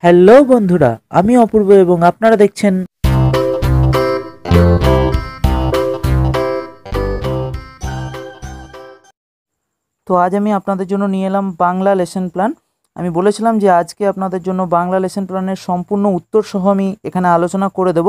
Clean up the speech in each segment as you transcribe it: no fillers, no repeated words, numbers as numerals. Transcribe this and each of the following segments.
Hello বন্ধুরা, আমি অপূর্ব এবং আপনারা দেখছেন। তো আজ আমি আপনাদের জন্য নিয়ে এলাম বাংলা লেসন প্ল্যান। আমি বলেছিলাম যে আজকে আপনাদের জন্য বাংলা লেসন প্ল্যানের সম্পূর্ণ উত্তর সহ আমি এখানে আলোচনা করে দেব।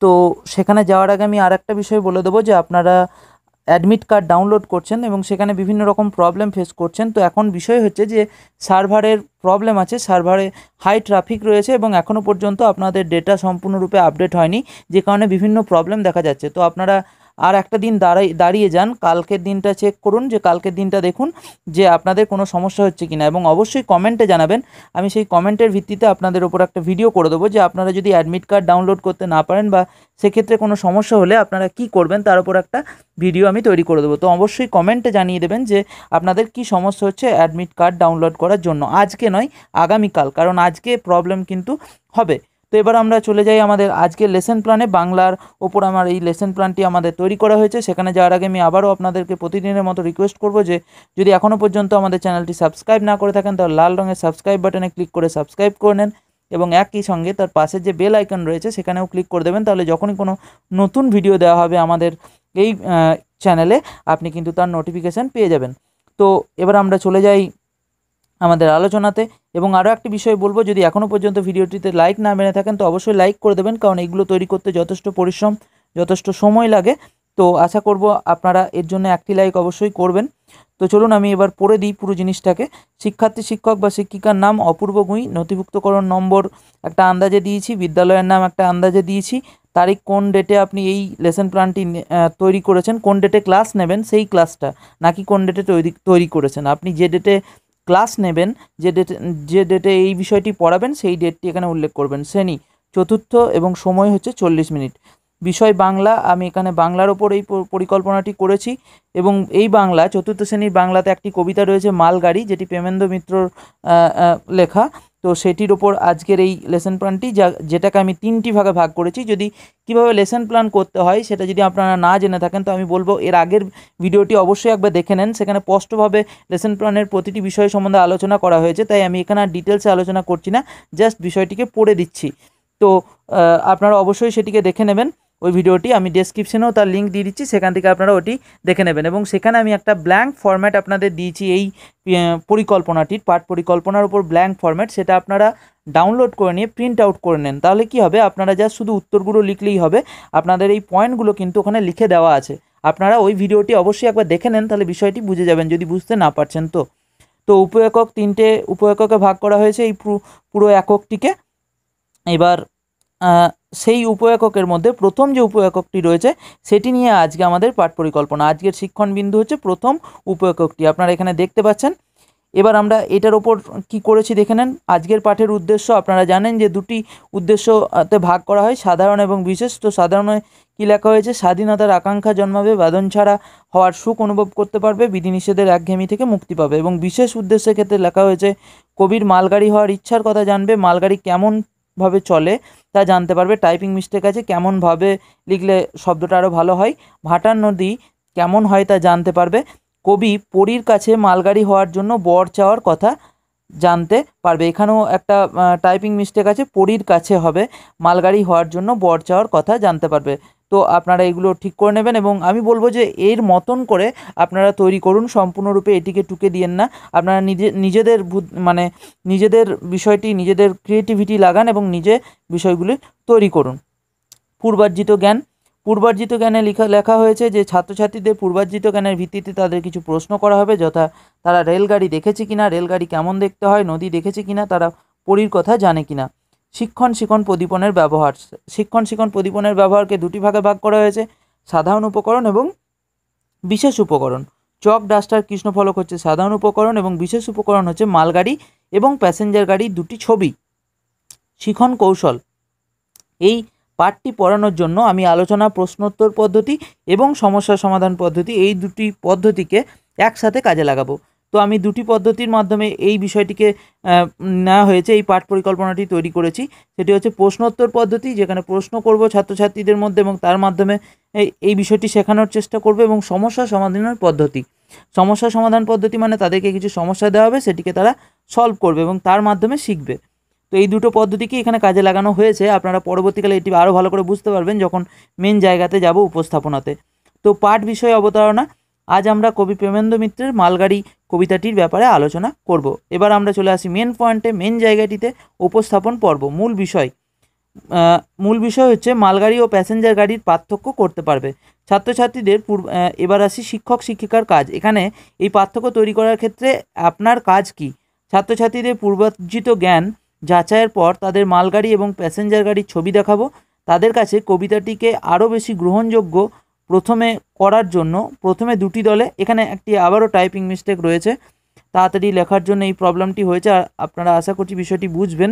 তো সেখানে যাওয়ার আগে আমি আর একটা বিষয় বলে দেবো যে আপনারা অ্যাডমিট কার্ড ডাউনলোড করছেন এবং সেখানে বিভিন্ন রকম প্রবলেম ফেস করছেন। তো এখন বিষয় হচ্ছে যে সার্ভারের প্রবলেম আছে, সার্ভারে হাই ট্রাফিক রয়েছে এবং এখনও পর্যন্ত আপনাদের ডেটা সম্পূর্ণরূপে আপডেট হয়নি, যে কারণে বিভিন্ন প্রবলেম দেখা যাচ্ছে। তো আপনারা আর একটা দিন দাঁড়িয়ে যান, কালকের দিনটা চেক করুন, যে কালকের দিনটা দেখুন যে আপনাদের কোনো সমস্যা হচ্ছে কিনা, এবং অবশ্যই কমেন্টে জানাবেন। আমি সেই কমেন্টের ভিত্তিতে আপনাদের ওপর একটা ভিডিও করে দেবো যে আপনারা যদি অ্যাডমিট কার্ড ডাউনলোড করতে না পারেন বা সেক্ষেত্রে কোনো সমস্যা হলে আপনারা কি করবেন তার উপর একটা ভিডিও আমি তৈরি করে দেবো। তো অবশ্যই কমেন্টে জানিয়ে দেবেন যে আপনাদের কি সমস্যা হচ্ছে অ্যাডমিট কার্ড ডাউনলোড করার জন্য। আজকে নয়, আগামীকাল, কারণ আজকে প্রবলেম কিন্তু হবে। তো এবার আমরা চলে যাই আমাদের আজকের লেসন প্ল্যানে। বাংলার ওপর আমার এই লেসন প্ল্যানটি আমাদের তৈরি করা হয়েছে। সেখানে যাওয়ার আগে আমি আবারও আপনাদেরকে প্রতিদিনের মতো রিকোয়েস্ট করব যে যদি এখনও পর্যন্ত আমাদের চ্যানেলটি সাবস্ক্রাইব না করে থাকেন তাহলে লাল রঙের সাবস্ক্রাইব বাটনে ক্লিক করে সাবস্ক্রাইব করে নেন এবং একই সঙ্গে তার পাশে যে বেল আইকন রয়েছে সেখানেও ক্লিক করে দেবেন। তাহলে যখনই কোনো নতুন ভিডিও দেওয়া হবে আমাদের এই চ্যানেলে আপনি কিন্তু তার নোটিফিকেশান পেয়ে যাবেন। তো এবার আমরা চলে যাই আমাদের আলোচনাতে। এবং আরও একটি বিষয় বলবো, যদি এখনও পর্যন্ত ভিডিওটিতে লাইক না মেরে থাকেন তো অবশ্যই লাইক করে দেবেন, কারণ এগুলো তৈরি করতে যথেষ্ট পরিশ্রম, যথেষ্ট সময় লাগে। তো আশা করব আপনারা এর জন্য একটি লাইক অবশ্যই করবেন। তো চলুন আমি এবার পড়ে দিই পুরো জিনিসটাকে। শিক্ষার্থী, শিক্ষক বা শিক্ষিকার নাম অপূর্ব গুঁই, নথিভুক্তকরণ নম্বর একটা আন্দাজে দিয়েছি, বিদ্যালয়ের নাম একটা আন্দাজে দিয়েছি, তারিখ কোন ডেটে আপনি এই লেসন প্ল্যানটি তৈরি করেছেন, কোন ডেটে ক্লাস নেবেন সেই ক্লাসটা, নাকি কোন ডেটে তৈরি করেছেন। আপনি যে ডেটে ক্লাস নেবেন, যে ডেটে এই বিষয়টি পড়াবেন সেই ডেটটি এখানে উল্লেখ করবেন। শ্রেণী চতুর্থ এবং সময় হচ্ছে 40 মিনিট। বিষয় বাংলা, আমি এখানে বাংলার ওপর এই পরিকল্পনাটি করেছি এবং এই বাংলা চতুর্থ শ্রেণীর বাংলাতে একটি কবিতা রয়েছে মালগাড়ি, যেটি প্রেমেন্দ্র মিত্রর লেখা। তো সেটির ওপর আজকের এই লেসন প্ল্যানটি, যেটাকে আমি 3টি ভাগে ভাগ করেছি। যদি কিভাবে লেসন প্ল্যান করতে হয় সেটা যদি আপনারা না জেনে থাকেন তো আমি বলবো এর আগের ভিডিওটি অবশ্যই একবার দেখে নেন, সেখানে স্পষ্টভাবে লেসন প্ল্যানের প্রতিটি বিষয় সম্বন্ধে আলোচনা করা হয়েছে। তাই আমি এখানে আর ডিটেলসে আলোচনা করছি না, জাস্ট বিষয়টিকে পড়ে দিচ্ছি। তো আপনারা অবশ্যই সেটিকে দেখে নেবেন। ওই ভিডিওটি আমি ডেসক্রিপশনেও তার লিঙ্ক দিয়ে দিচ্ছি, সেখান থেকে আপনারা ওটি দেখে নেবেন। এবং সেখানে আমি একটা ব্ল্যাঙ্ক ফরম্যাট আপনাদের দিয়েছি এই পরিকল্পনাটির, পাঠ পরিকল্পনার উপর ব্ল্যাঙ্ক ফরম্যাট, সেটা আপনারা ডাউনলোড করে নিয়ে প্রিন্ট আউট করে নেন। তাহলে কি হবে, আপনারা জাস্ট শুধু উত্তরগুলো লিখলেই হবে, আপনাদের এই পয়েন্টগুলো কিন্তু ওখানে লিখে দেওয়া আছে। আপনারা ওই ভিডিওটি অবশ্যই একবার দেখে নেন, তাহলে বিষয়টি বুঝে যাবেন যদি বুঝতে না পারছেন। তো উপ একক 3টে উপ এককে ভাগ করা হয়েছে এই পুরো এককটিকে। এবার সেই উপ এককের মধ্যে প্রথম যে উপ এককটি রয়েছে সেটি নিয়ে আজকে আমাদের পাঠ পরিকল্পনা। আজকের শিক্ষণ বিন্দু হচ্ছে প্রথম উপ এককটি, আপনারা এখানে দেখতে পাচ্ছেন। এবার আমরা এটার ওপর কি করেছি দেখে নেন। আজকের পাঠের উদ্দেশ্য, আপনারা জানেন যে দুটি উদ্দেশ্যতে ভাগ করা হয়, সাধারণ এবং বিশেষ। তো সাধারণে কী লেখা হয়েছে, স্বাধীনতার আকাঙ্ক্ষা জন্মাবে, বাঁধন ছাড়া হওয়ার সুখ অনুভব করতে পারবে, বিধিনিষেধের একঘেয়েমি থেকে মুক্তি পাবে। এবং বিশেষ উদ্দেশ্যের ক্ষেত্রে লেখা হয়েছে, কবির মালগাড়ি হওয়ার ইচ্ছার কথা জানবে, মালগাড়ি কেমনভাবে চলে তা জানতে পারবে, টাইপিং মিস্টেক আছে, কেমনভাবে লিখলে শব্দটা আরও ভালো হয়, ভাটার নদী কেমন হয় তা জানতে পারবে, কবি পরীর কাছে মালগাড়ি হওয়ার জন্য বর চাওয়ার কথা জানতে পারবে। এখানেও একটা টাইপিং মিস্টেক আছে, পরীর কাছে হবে, মালগাড়ি হওয়ার জন্য বর চাওয়ার কথা জানতে পারবে। তো আপনারা এগুলো ঠিক করে নেবেন এবং আমি বলবো যে এর মতন করে আপনারা তৈরি করুন, সম্পূর্ণরূপে এটিকে টুকে দিয়েন না। আপনারা নিজেদের বিষয়টি, নিজেদের ক্রিয়েটিভিটি লাগান এবং নিজে বিষয়গুলি তৈরি করুন। পূর্বার্জিত জ্ঞানে লেখা হয়েছে যে ছাত্রছাত্রীদের পূর্বার্জিত জ্ঞানের ভিত্তিতে তাদের কিছু প্রশ্ন করা হবে, যথা তারা রেলগাড়ি দেখেছে কিনা, রেলগাড়ি কেমন দেখতে হয়, নদী দেখেছে কিনা, তারা পরীর কথা জানে কিনা। শিক্ষণ প্রদীপনের ব্যবহারকে দুটি ভাগে ভাগ করা হয়েছে, সাধারণ উপকরণ এবং বিশেষ উপকরণ। চক, ডাস্টার, কৃষ্ণফলক হচ্ছে সাধারণ উপকরণ এবং বিশেষ উপকরণ হচ্ছে মালগাড়ি এবং প্যাসেঞ্জার গাড়ির দুটি ছবি। শিখন কৌশল, এই পাঠটি পড়ানোর জন্য আমি আলোচনা, প্রশ্নোত্তর পদ্ধতি এবং সমস্যা সমাধান পদ্ধতি, এই দুটি পদ্ধতিকে একসাথে কাজে লাগাবো। তো আমি দুটি পদ্ধতির মাধ্যমে এই বিষয়টিকে নেওয়া হয়েছে, এই পাঠ পরিকল্পনাটি তৈরি করেছি। সেটি হচ্ছে প্রশ্নোত্তর পদ্ধতি, যেখানে প্রশ্ন করব ছাত্রছাত্রীদের মধ্যে এবং তার মাধ্যমে এই বিষয়টি শেখানোর চেষ্টা করব, এবং সমস্যা সমাধানের পদ্ধতি। সমস্যা সমাধান পদ্ধতি মানে তাদেরকে কিছু সমস্যা দেওয়া হবে, সেটিকে তারা সলভ করবে এবং তার মাধ্যমে শিখবে। তো তো এই দুটো পদ্ধতিকে এখানে কাজে লাগানো হয়েছে। আপনারা পরবর্তীকালে এটি আরও ভালো করে বুঝতে পারবেন যখন মেন জায়গাতে যাব উপস্থাপনাতে। তো পাঠ বিষয়ে অবতারণা, আজ আমরা কবি প্রেমেন্দ্র মিত্রের মালগাড়ি কবিতাটির ব্যাপারে আলোচনা করব। এবার আমরা চলে আসি মেন পয়েন্টে, মেন জায়গাটিতে, উপস্থাপন পর্ব। মূল বিষয় হচ্ছে মালগাড়ি ও প্যাসেঞ্জার গাড়ির পার্থক্য করতে পারবে ছাত্রছাত্রীদের। এবার আসি শিক্ষক শিক্ষিকার কাজ। এখানে এই পার্থক্য তৈরি করার ক্ষেত্রে আপনার কাজ কি? ছাত্রছাত্রীদের পূর্বার্জিত জ্ঞান যাচাইয়ের পর তাদের মালগাড়ি এবং প্যাসেঞ্জার গাড়ির ছবি দেখাবো। তাদের কাছে কবিতাটিকে আরও বেশি গ্রহণযোগ্য করার জন্য প্রথমে দুটি দলে, এখানে একটি আবারও টাইপিং মিস্টেক রয়েছে, তাড়াতাড়ি লেখার জন্য এই প্রবলেমটি হয়েছে। আর আপনারা আশা করছি বিষয়টি বুঝবেন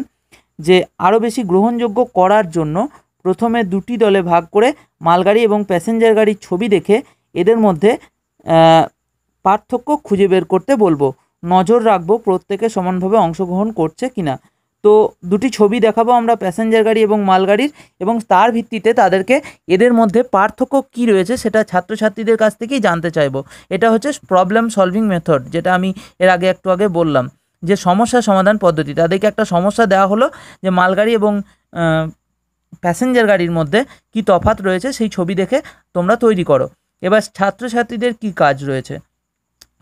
যে আরও বেশি গ্রহণযোগ্য করার জন্য প্রথমে দুটি দলে ভাগ করে মালগাড়ি এবং প্যাসেঞ্জার গাড়ির ছবি দেখে এদের মধ্যে পার্থক্য খুঁজে বের করতে বলবো। নজর রাখবো প্রত্যেকে সমানভাবে অংশগ্রহণ করছে কিনা। তো দুটি ছবি দেখাবো আমরা প্যাসেঞ্জার গাড়ি এবং মালগাড়ির, এবং তার ভিত্তিতে তাদেরকে এদের মধ্যে পার্থক্য কী রয়েছে সেটা ছাত্রছাত্রীদের কাছ থেকেই জানতে চাইবো। এটা হচ্ছে প্রবলেম সলভিং মেথড, যেটা আমি এর একটু আগে বললাম, যে সমস্যা সমাধান পদ্ধতি। তাদেরকে একটা সমস্যা দেওয়া হলো যে মালগাড়ি এবং প্যাসেঞ্জার গাড়ির মধ্যে কি তফাৎ রয়েছে, সেই ছবি দেখে তোমরা তৈরি করো। এবার ছাত্রছাত্রীদের কি কাজ রয়েছে?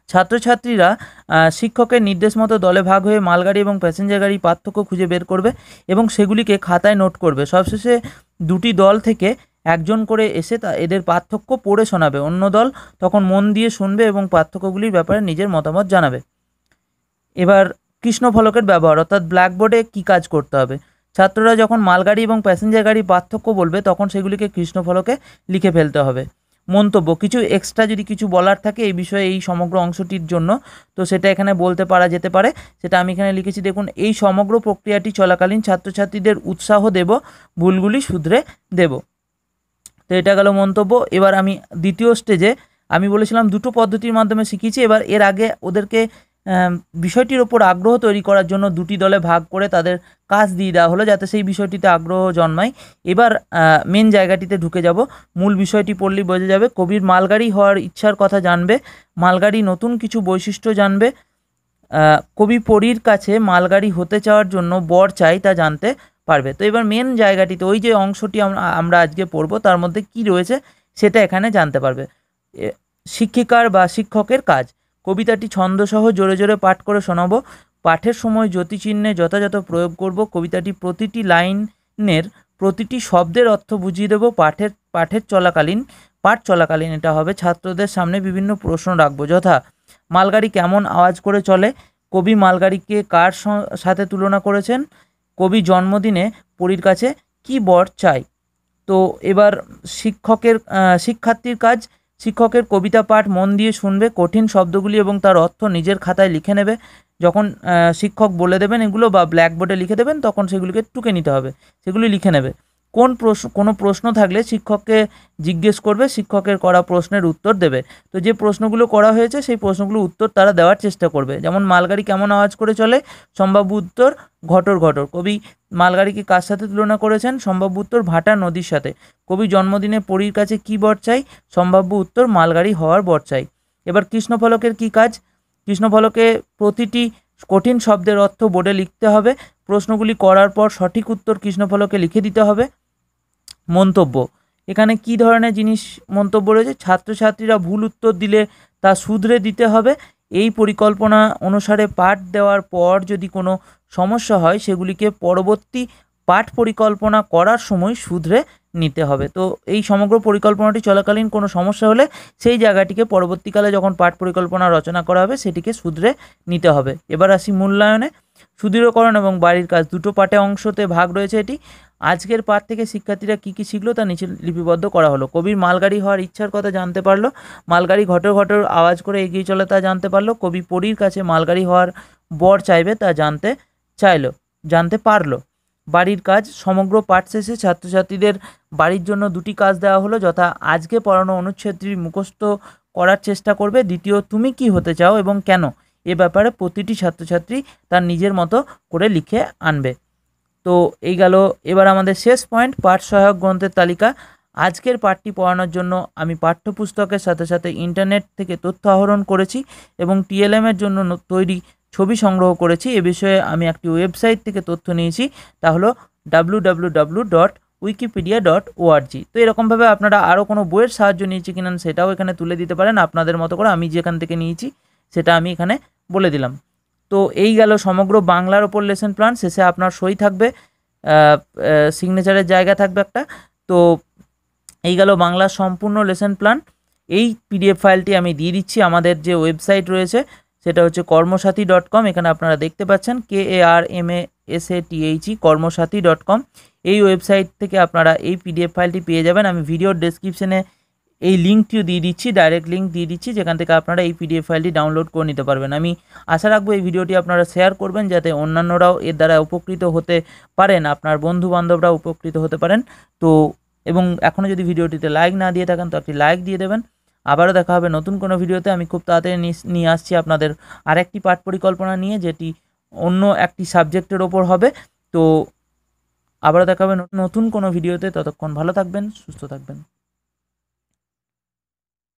ছাত্রছাত্রীরা শিক্ষকের নির্দেশ মতো দলে ভাগ হয়ে মালগাড়ি এবং প্যাসেঞ্জার গাড়ির পার্থক্য খুঁজে বের করবে এবং সেগুলিকে খাতায় নোট করবে। সবশেষে দুটি দল থেকে একজন করে এসে এদের পার্থক্য পড়ে শোনাবে। অন্য দল তখন মন দিয়ে শুনবে এবং পার্থক্যগুলির ব্যাপারে নিজের মতামত জানাবে। এবার কৃষ্ণফলকের ব্যবহার, অর্থাৎ ব্ল্যাকবোর্ডে কী কাজ করতে হবে। ছাত্ররা যখন মালগাড়ি এবং প্যাসেঞ্জার গাড়ির পার্থক্য বলবে তখন সেগুলিকে কৃষ্ণফলকে লিখে ফেলতে হবে। মন্তব্য, কিছু এক্সট্রা যদি কিছু বলার থাকে এই বিষয়ে এই সমগ্র অংশটির জন্য, তো সেটা এখানে বলতে পারা যেতে পারে। সেটা আমি এখানে লিখেছি, দেখুন। এই সমগ্র প্রক্রিয়াটি চলাকালীন ছাত্রছাত্রীদের উৎসাহ দেব, ভুলগুলি শুধরে দেব। তো এটা গেল মন্তব্য। এবার আমি দ্বিতীয় স্টেজে, আমি বলেছিলাম দুটো পদ্ধতির মাধ্যমে শিখিয়েছি। এবার এর আগে ওদেরকে বিষয়টির ওপর আগ্রহ তৈরি করার জন্য দুটি দলে ভাগ করে তাদের কাজ দিয়ে দেওয়া হলো, যাতে সেই বিষয়টিতে আগ্রহ জন্মায়। এবার মেন জায়গাটিতে ঢুকে যাব। মূল বিষয়টি পড়লেই বোঝা যাবে। কবির মালগাড়ি হওয়ার ইচ্ছার কথা জানবে, মালগাড়ি নতুন কিছু বৈশিষ্ট্য জানবে। কবি পরীর কাছে মালগাড়ি হতে চাওয়ার জন্য বর চাই তা জানতে পারবে। তো এবার মেন জায়গাটিতে ওই যে অংশটি আমরা আজকে পড়ব তার মধ্যে কি রয়েছে সেটা এখানে জানতে পারবে। শিক্ষিকার বা শিক্ষকের কাজ, কবিতাটি ছন্দসহ জোরে জোরে পাঠ করে শোনাবো। পাঠের সময় জ্যোতিচিহ্নে যথাযথ প্রয়োগ করব। কবিতাটি প্রতিটি লাইনের প্রতিটি শব্দের অর্থ বুঝিয়ে দেবো। পাঠ চলাকালীন এটা হবে, ছাত্রদের সামনে বিভিন্ন প্রশ্ন রাখবো, যথা মালগাড়ি কেমন আওয়াজ করে চলে, কবি মালগাড়িকে কার সাথে তুলনা করেছেন, কবি জন্মদিনে পরীর কাছে কি বর চাই। তো এবার শিক্ষার্থীর কাজ, শিক্ষকের কবিতা পাঠ মন দিয়ে শুনবে, কঠিন শব্দগুলি এবং তার অর্থ নিজের খাতায় লিখে নেবে। যখন শিক্ষক বলে দেবেন এগুলো বা ব্ল্যাকবোর্ডে লিখে দেবেন তখন সেগুলিকে টুকে নিতে হবে, সেগুলি লিখে নেবে। কোনো প্রশ্ন থাকলে শিক্ষককে জিজ্ঞেস করবে, শিক্ষকের করা প্রশ্নের উত্তর দেবে। তো যে প্রশ্নগুলো করা হয়েছে সেই প্রশ্নগুলোর উত্তর তারা দেওয়ার চেষ্টা করবে। যেমন মালগাড়ি কেমন আওয়াজ করে চলে, সম্ভাব্য উত্তর ঘটর ঘটর। কবি মালগাড়িকে কার সাথে তুলনা করেছেন, সম্ভাব্য উত্তর ভাটা নদীর সাথে। কবি জন্মদিনে পরীর কাছে কি বর চাই, সম্ভাব্য উত্তর মালগাড়ি হওয়ার বর চাই। এবার কৃষ্ণফলকের কি কাজ, কৃষ্ণফলকে প্রতিটি কঠিন শব্দের অর্থ বোর্ডে লিখতে হবে। প্রশ্নগুলি করার পর সঠিক উত্তর কৃষ্ণফলকে লিখে দিতে হবে। মন্তব্য, এখানে কি ধরনের জিনিস মন্তব্য রয়েছে, ছাত্রছাত্রীরা ভুল উত্তর দিলে তা শুধরে দিতে হবে। এই পরিকল্পনা অনুসারে পাঠ দেওয়ার পর যদি কোনো সমস্যা হয় সেগুলিকে পরবর্তী পাঠ পরিকল্পনা করার সময় শুধরে নিতে হবে। তো এই সমগ্র পরিকল্পনাটি চলাকালীন কোনো সমস্যা হলে সেই জায়গাটিকে পরবর্তীকালে যখন পাঠ পরিকল্পনা রচনা করা হবে সেটিকে শুধরে নিতে হবে। এবার আসি মূল্যায়নে। সুদৃঢ়করণ এবং বাড়ির কাজ, দুটো পাঠে অংশতে ভাগ রয়েছে এটি। আজকের পাঠ থেকে শিক্ষার্থীরা কী কী শিখলো তা নিচে লিপিবদ্ধ করা হলো। কবির মালগাড়ি হওয়ার ইচ্ছার কথা জানতে পারলো, মালগাড়ি ঘটর ঘটর আওয়াজ করে এগিয়ে চলে তা জানতে পারলো। কবি পরীর কাছে মালগাড়ি হওয়ার বর চাইবে তা জানতে পারলো। বাড়ির কাজ, সমগ্র পাঠ শেষে ছাত্রছাত্রীদের বাড়ির জন্য দুটি কাজ দেওয়া হলো, যথা আজকে পড়ানো অনুচ্ছেদটি মুখস্থ করার চেষ্টা করবে, দ্বিতীয় তুমি কি হতে চাও এবং কেন, এ ব্যাপারে প্রতিটি ছাত্রছাত্রী তার নিজের মতো করে লিখে আনবে। তো এই গেল এবার আমাদের শেষ পয়েন্ট, পাঠ সহায়ক গ্রন্থের তালিকা। আজকের পাঠটি পড়ানোর জন্য আমি পাঠ্যপুস্তকের সাথে সাথে ইন্টারনেট থেকে তথ্য আহরণ করেছি এবং টিএলএম এর জন্য তৈরি ছবি সংগ্রহ করেছি। এ বিষয়ে আমি একটি ওয়েবসাইট থেকে তথ্য নিয়েছি, তা হলো www.wikipedia.org। তো এরকমভাবে আপনারা আরও কোনো বইয়ের সাহায্য নিয়েছি কিনা সেটাও এখানে তুলে দিতে পারেন আপনাদের মতো করে। আমি যেখান থেকে নিয়েছি সেটা আমি এখানে বলে দিলাম। তো এই গেল সমগ্র বাংলার ওপর লেসন প্ল্যান। শেষে আপনার সই থাকবে, সিগনেচারের জায়গা থাকবে একটা। তো এই গেল বাংলার সম্পূর্ণ লেসন প্ল্যান। এই পিডিএফ ফাইলটি আমি দিয়ে দিচ্ছি আমাদের যে ওয়েবসাইট রয়েছে সেটা হচ্ছে কর্মসাথী.com। এখানে আপনারা দেখতে পাচ্ছেন KARMASATHE কর্মসাথী.com। এই ওয়েবসাইট থেকে আপনারা এই পিডিএফ ফাইলটি পেয়ে যাবেন। আমি ভিডিওর ডেসক্রিপশনে এই লিঙ্কটিও দিয়ে দিচ্ছি, ডাইরেক্ট লিঙ্ক দিয়ে দিচ্ছি, যেখান থেকে আপনারা এই পিডিএফ ফাইলটি ডাউনলোড করে নিতে পারবেন। আমি আশা রাখবো এই ভিডিওটি আপনারা শেয়ার করবেন যাতে অন্যান্যরাও এর দ্বারা উপকৃত হতে পারেন, আপনার বন্ধু বান্ধবরাও উপকৃত হতে পারেন। তো এবং এখনও যদি ভিডিওটিতে লাইক না দিয়ে থাকেন তো একটি লাইক দিয়ে দেবেন। আবারও দেখা হবে নতুন কোনো ভিডিওতে। আমি খুব তাড়াতাড়ি নিয়ে আসছি আপনাদের আরেকটি পাঠ পরিকল্পনা নিয়ে, যেটি অন্য একটি সাবজেক্টের ওপর হবে। তো আবারও দেখা হবে নতুন কোনো ভিডিওতে। ততক্ষণ ভালো থাকবেন, সুস্থ থাকবেন।